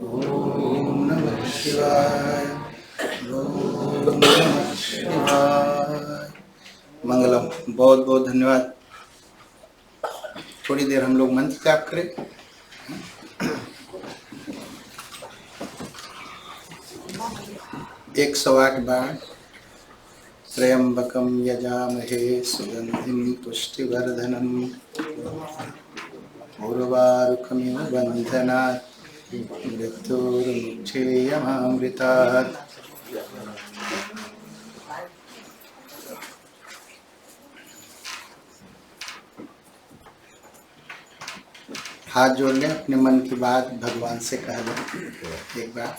ओम नमः शिवाय। ओम नमः शिवाय। मंगलम। बहुत बहुत धन्यवाद। थोड़ी देर हम लोग मंत्र जाप करें। 108 बार। त्र्यंबकं यजामहे सुगंधिं पुष्टिवर्धनम् उर्वारुकमिव बन्धनात् मृत्योर्मुक्षीयमामृतात्। हाथ जोड़ लें, अपने मन की बात भगवान से कह लें एक बार।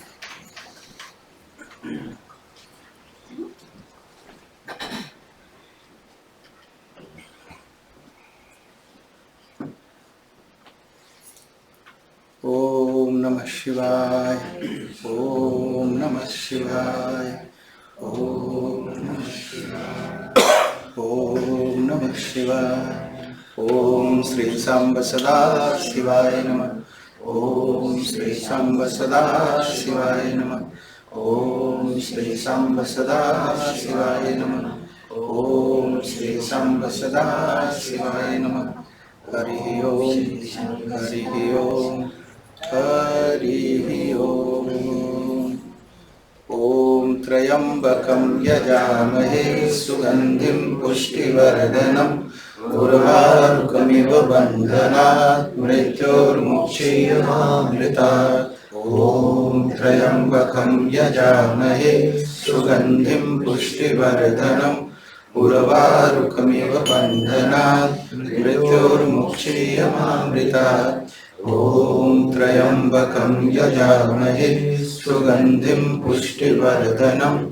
ओम नमः शिवाय। ओम नमः शिवाय। ओम नमः शिवाय। ओम नमः शिवाय। ओम श्री सांब सदा शिवाय नमः। ओम श्री सांब सदा शिवाय नमः। ओम श्री सांब सदा शिवाय नमः। ओम श्री सांब सदा शिवाय नमः। हरि ओम हरि ओम हरि ओम। ओम त्र्यंबकं यजामहे सुगंधिं पुष्टिवर्धनम् उर्वारुकमिव बन्धनात् मृत्योर्मुक्षीयमामृतात्। ओम त्र्यंबकं यजामहे सुगंधिं पुष्टिवर्धनम् उर्वारुकमिव बन्धनात् मृत्योर्मुक्षीयमामृतात्। ओम त्र्यंबकं यजामहे सुगंधिं पुष्टिवर्धनम्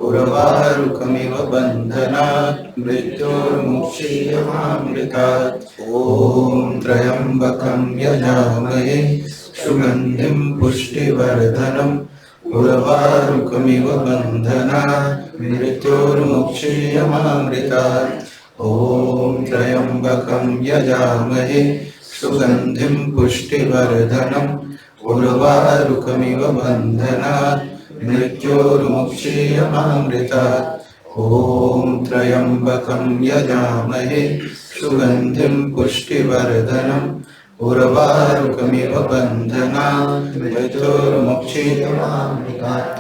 उर्वारुकमिव बन्धनात् मृत्योर्मुक्षीयमामृतात्। ओम त्र्यंबकं यजामहे सुगंधिं पुष्टिवर्धनम् उर्वारुकमिव बन्धनात् मृत्योर्मुक्षीयमामृतात्। ओम त्र्यंबकं यजामहे सुगंधिं पुष्टिवर्धनम् उर्वारुकमिव बन्धनात् मृत्योर्मुक्षीयमामृतात्। ओम त्र्यंबकं यजामहे सुगंधिं पुष्टिवर्धनम् उर्वारुकमिव बन्धनात् मृत्योर्मुक्षीयमामृतात्।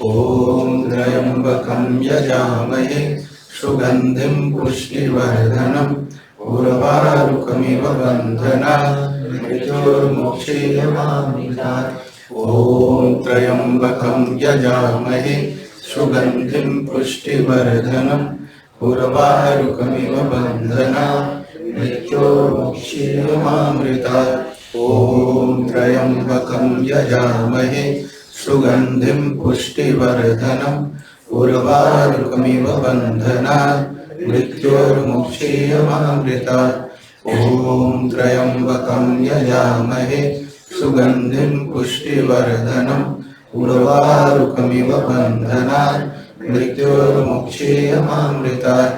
ओम त्र्यंबकं यजामहे सुगंधिं पुष्टिवर्धनम् उर्वारुकमिव बन्धनात् मृत्योर्मुक्षीयमामृतात्। ओम त्र्यंबकं यजामहे सुगंधिं पुष्टिवर्धनम् उर्वारुकमिव बन्धनात् मृत्योर्मुक्षीयमामृतात्। ओम त्र्यंबकं यजामहे सुगंधिं पुष्टिवर्धनम् उर्वारुकमिव बन्धनात् मृत्योर्मुक्षीयमामृतात्। ओम त्र्यंबकं यजामहे सुगंधिं पुष्टिवर्धनम् उर्वारुकमिव बन्धनात् मृत्योर्मुक्षीयमामृतात्।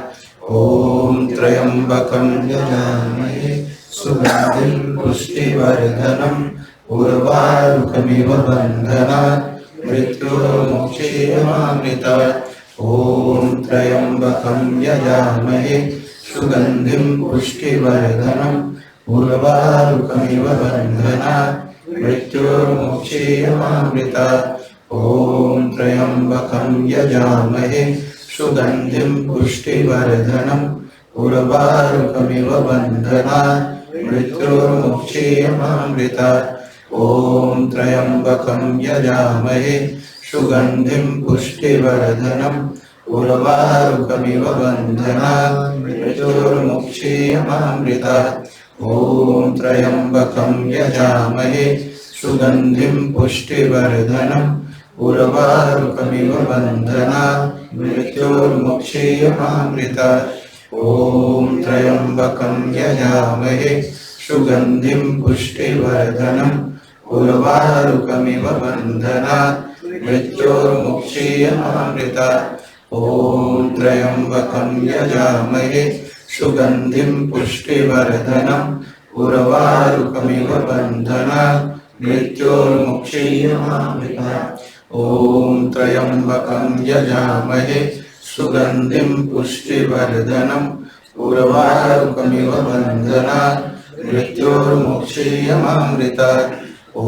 ओम त्र्यंबकं यजामहे सुगंधिं पुष्टिवर्धनम् उर्वारुकमिव बन्धनात् मृत्योर्मुक्षीयमामृतात्। ओम त्र्यंबकं यजामहे सुगंधिं पुष्टिवर्धनम् उर्वारुकमिव बन्धनात् मृत्योर्मुक्षीयमामृतात्। ओम त्र्यंबकं यजामहे सुगंधिं पुष्टिवर्धनम् उर्वारुकमिव बन्धनात् मृत्योर्मुक्षीयमामृतात्। ओम त्र्यंबकं यजामहे सुगंधिं पुष्टिवर्धनम् उर्वारुकमिव बन्धनात् मृत्योर्मुक्षीयमामृतात्। ओम त्र्यंबकं यजामहे सुगंधिं पुष्टिवर्धनम् उर्वारुकमिव बन्धनात् मृत्योर्मुक्षीयमामृतात्। ओम त्र्यंबकं यजामहे सुगंधिं पुष्टिवर्धनम् उर्वारुकमिव बन्धनात् मृत्योर्मुक्षीयमामृतात्। ओम त्र्यंबकं यजामहे सुगंधिं पुष्टिवर्धनम् उर्वारुकमिव बन्धनात् मृत्योर्मुक्षीयमामृतात्। ॐ त्र्यम्बकं यजामहे सुगन्धिं पुष्टिवर्धनम् उर्वारुकमिव बन्धनात् मृत्योर्मुक्षीयमामृतात्। ॐ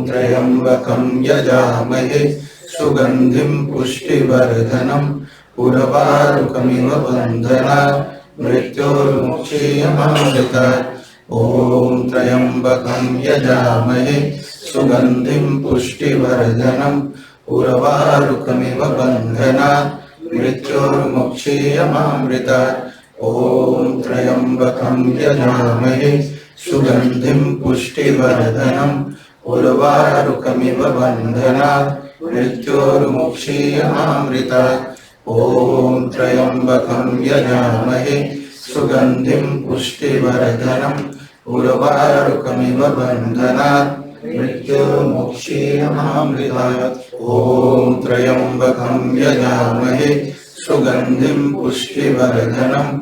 त्र्यम्बकं यजामहे सुगन्धिं पुष्टिवर्धनम् उर्वारुकमिव बन्धनात् मृत्योर्मुक्षीयमामृतात्। ॐ त्र्यम्बकं यजामहे सुगन्धिं पुष्टिवर्धनम् उर्वारुकमिव बन्धनात् मृत्योर्मुक्षीयमामृतात्। ॐ त्र्यम्बकं यजामहे सुगन्धिं पुष्टिवर्धनम् उर्वारुकमिव बन्धनात् मृत्योर्मुक्षीयमामृतात्। ॐ त्र्यम्बकं यजामहे सुगन्धिं पुष्टिवर्धनम् उर्वारुकमिव बन्धनात् मृत्योर्मुक्षीयमामृतात्। ॐ त्र्यम्बकं यजामहे सुगन्धिं पुष्टिवर्धनम्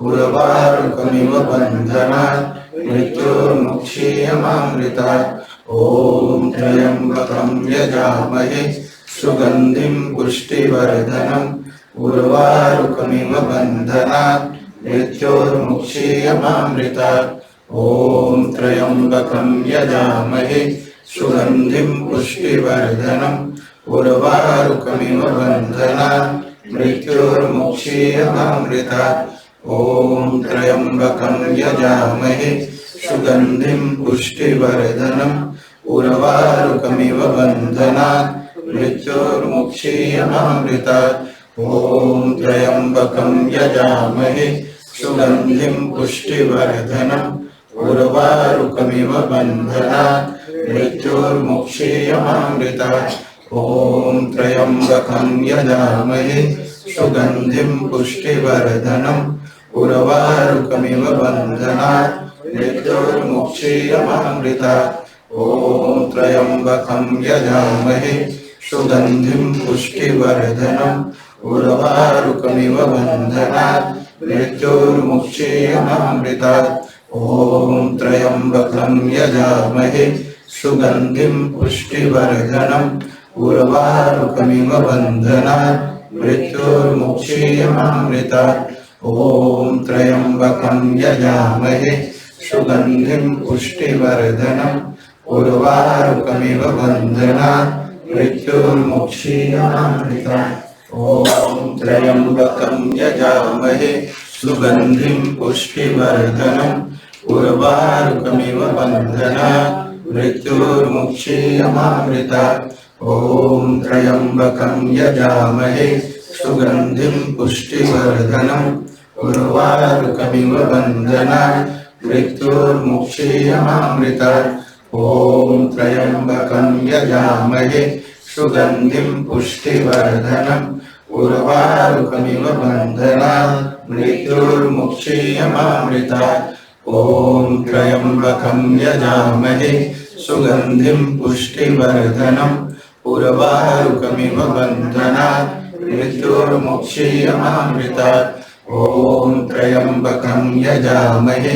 उर्वारुकमिव बन्धनात् मृत्योर्मुक्षीयमामृतात्। ॐ त्र्यम्बकं यजामहे सुगन्धिं पुष्टिवर्धनम् उर्वारुकमिव बन्धनात् मृत्योर्मुक्षीयमामृतात्। ॐ त्र्यम्बकं यजामहे सुगन्धिं पुष्टिवर्धनम् उर्वारुकमिव बन्धनात् मृत्योर्मुक्षीयमामृतात्। ॐ त्र्यम्बकं यजामहे सुगन्धिं पुष्टिवर्धनम् उर्वारुकमिव बन्धनात् मृत्योर्मुक्षीयमामृतात्। ॐ त्र्यम्बकं यजामहे सुगन्धिं पुष्टिवर्धनम् उर्वारुकमिव बन्धनात् मृत्योर्मुक्षीयमामृतात्। ॐ त्र्यम्बकं यजामहे सुगन्धिं पुष्टिवर्धनम् उर्वारुकमिव बन्धनात् मृत्योर्मुक्षीयमामृतात्। ॐ त्र्यम्बकं यजामहे सुगन्धिं पुष्टिवर्धनम् उर्वारुकमिव बन्धनात् मृत्योर्मुक्षीयमामृतात्। ॐ त्र्यम्बकं यजामहे सुगन्धिं पुष्टिवर्धनम् उर्वारुकमिव बन्धनात् मृत्योर्मुक्षीयमामृतात्। ॐ त्र्यम्बकं यजामहे सुगन्धिं पुष्टिवर्धनम् उर्वारुकमिव बन्धनात् मृत्योर्मुक्षीयमामृतात्। ॐ त्र्यम्बकं यजामहे सुगन्धिं पुष्टिवर्धनम् उर्वारुकमिव बन्धनात् मृत्योर्मुक्षीयमामृतात्। ॐ त्र्यम्बकं यजामहे सुगन्धिं पुष्टिवर्धनम् उर्वारुकमिव बन्धनात् मृत्योर्मुक्षीयमामृतात्। ॐ त्र्यम्बकं यजामहे सुगन्धिं पुष्टिवर्धनम् उर्वारुकमिव बन्धनात् मृत्योर्मुक्षीयमामृतात्। ॐ त्र्यम्बकं यजामहे सुगन्धिं पुष्टिवर्धनम् उर्वारुकमिव बन्धनात् मृत्योर्मुक्षीयमामृतात्। ॐ त्र्यम्बकं यजामहे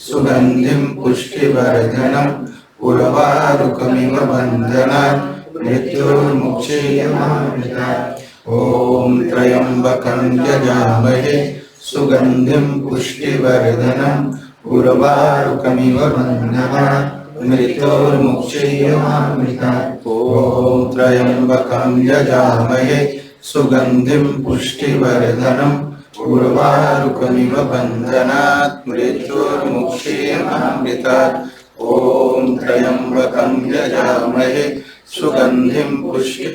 सुगन्धिं पुष्टिवर्धनम् उर्वारुकमिव बन्धनात् मृत्योर्मुक्षीयमामृतात्। ॐ त्र्यम्बकं यजामहे सुगन्धिं पुष्टिवर्धनम् उर्वारुकमिव बन्धनात् मृत्योर्मुक्षीयमामृतात्। ॐ त्र्यम्बकं यजामहे सुगन्धिं पुष्टिवर्धनम् उर्वारुकमिव बन्धनात् मृत्योर्मुक्षीयमामृतात्। ॐ त्र्यम्बकं यजामहे सुगन्धिं पुष्टि